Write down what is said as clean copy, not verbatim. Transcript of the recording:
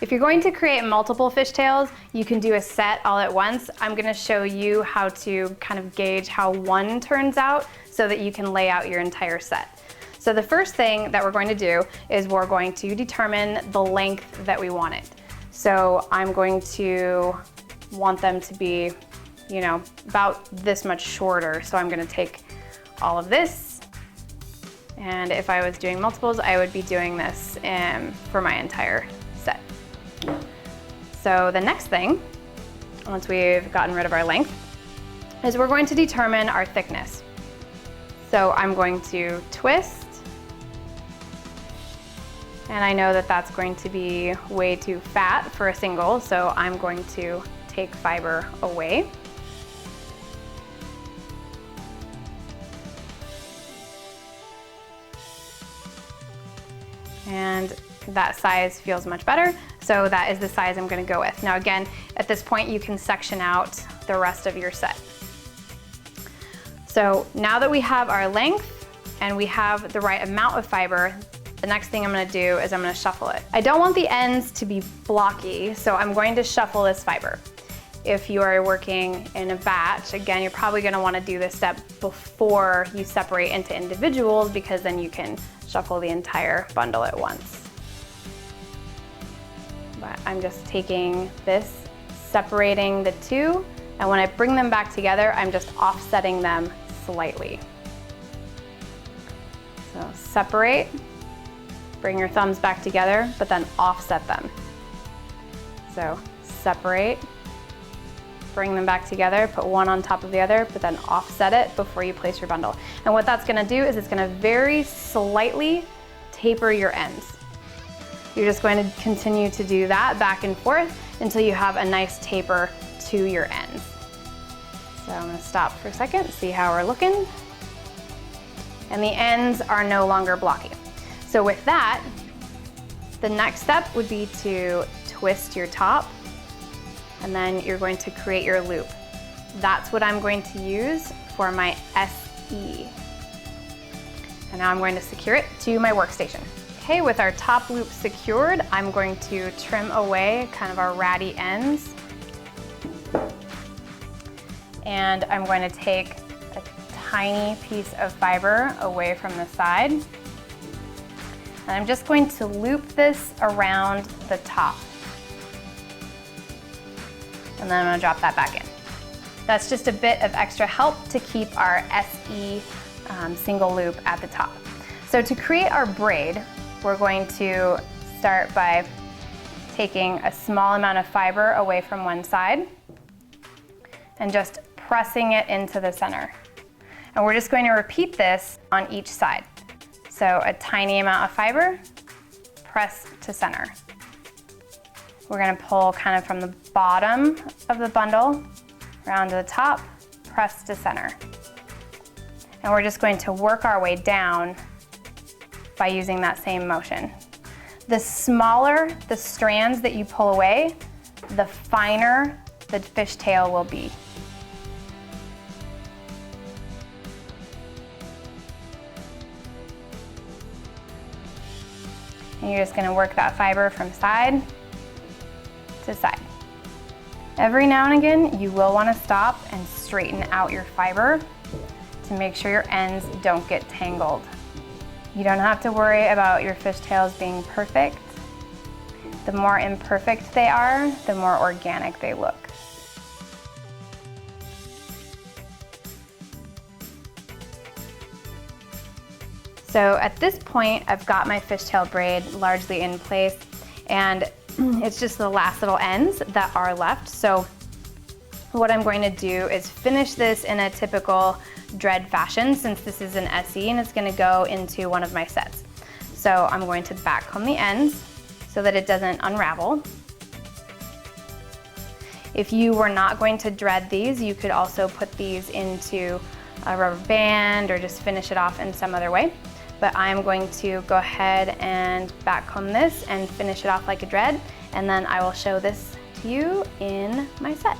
If you're going to create multiple fishtails, you can do a set all at once. I'm gonna show you how to kind of gauge how one turns out so that you can lay out your entire set. So the first thing that we're going to do is we're going to determine the length that we want it. So I'm going to want them to be, you know, about this much shorter. So I'm gonna take all of this, and if I was doing multiples, I would be doing this for my entire set. So the next thing, once we've gotten rid of our length, is we're going to determine our thickness. So I'm going to twist, and I know that that's going to be way too fat for a single, so I'm going to take fiber away. And that size feels much better, so that is the size I'm gonna go with. Now again, at this point you can section out the rest of your set. So now that we have our length and we have the right amount of fiber, the next thing I'm gonna do is I'm gonna shuffle it. I don't want the ends to be blocky, so I'm going to shuffle this fiber. If you are working in a batch, again, you're probably gonna wanna do this step before you separate into individuals, because then you can shuffle the entire bundle at once. But I'm just taking this, separating the two, and when I bring them back together, I'm just offsetting them slightly. So separate, bring your thumbs back together, but then offset them. So separate, bring them back together, put one on top of the other, but then offset it before you place your bundle. And what that's gonna do is it's gonna very slightly taper your ends. You're just going to continue to do that back and forth until you have a nice taper to your ends. So I'm gonna stop for a second, see how we're looking. And the ends are no longer blocky. So with that, the next step would be to twist your top, and then you're going to create your loop. That's what I'm going to use for my SE. And now I'm going to secure it to my workstation. Okay, with our top loop secured, I'm going to trim away kind of our ratty ends. And I'm going to take a tiny piece of fiber away from the side. And I'm just going to loop this around the top. And then I'm gonna drop that back in. That's just a bit of extra help to keep our SE single loop at the top. So to create our braid, we're going to start by taking a small amount of fiber away from one side and just pressing it into the center. And we're just going to repeat this on each side. So a tiny amount of fiber, press to center. We're gonna pull kind of from the bottom of the bundle around to the top, press to center. And we're just going to work our way down by using that same motion. The smaller the strands that you pull away, the finer the fishtail will be. And you're just gonna work that fiber from side to side. Every now and again, you will want to stop and straighten out your fiber to make sure your ends don't get tangled. You don't have to worry about your fishtails being perfect. The more imperfect they are, the more organic they look. So at this point, I've got my fishtail braid largely in place, and it's just the last little ends that are left. So what I'm going to do is finish this in a typical dread fashion, since this is an SE and it's going to go into one of my sets. So I'm going to back comb the ends so that it doesn't unravel. If you were not going to dread these, you could also put these into a rubber band or just finish it off in some other way. But I'm going to go ahead and back comb this and finish it off like a dread, and then I will show this to you in my set.